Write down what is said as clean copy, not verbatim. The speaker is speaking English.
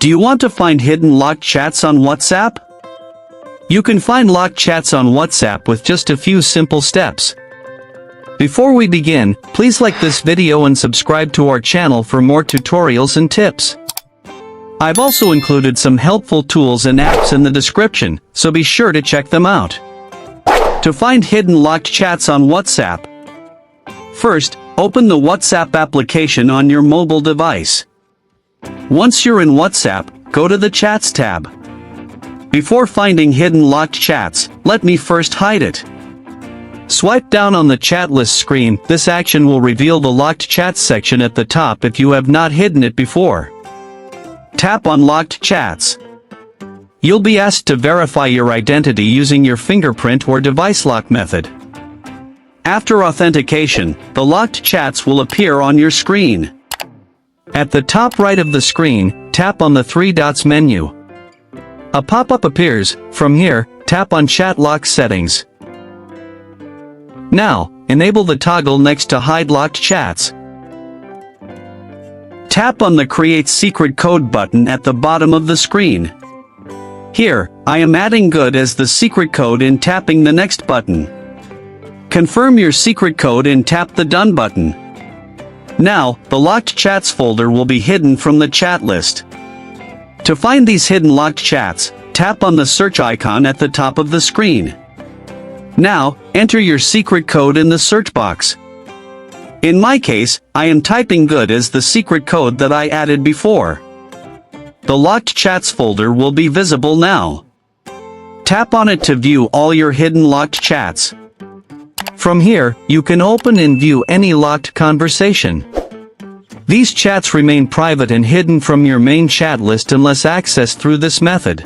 Do you want to find hidden locked chats on WhatsApp? You can find locked chats on WhatsApp with just a few simple steps. Before we begin, please like this video and subscribe to our channel for more tutorials and tips. I've also included some helpful tools and apps in the description, so be sure to check them out. To find hidden locked chats on WhatsApp, first, open the WhatsApp application on your mobile device. Once you're in WhatsApp, go to the Chats tab. Before finding hidden locked chats, let me first hide it. Swipe down on the chat list screen. This action will reveal the locked chats section at the top if you have not hidden it before. Tap on Locked Chats. You'll be asked to verify your identity using your fingerprint or device lock method. After authentication, the locked chats will appear on your screen. At the top right of the screen, tap on the three dots menu. A pop-up appears. From here, tap on Chat Lock Settings. Now, enable the toggle next to Hide Locked Chats. Tap on the Create Secret Code button at the bottom of the screen. Here, I am adding good as the secret code in tapping the Next button. Confirm your secret code and tap the Done button. Now, the locked chats folder will be hidden from the chat list. To find these hidden locked chats, tap on the search icon at the top of the screen. Now, enter your secret code in the search box. In my case, I am typing good as the secret code that I added before. The locked chats folder will be visible now. Tap on it to view all your hidden locked chats. From here, you can open and view any locked conversation. These chats remain private and hidden from your main chat list unless accessed through this method.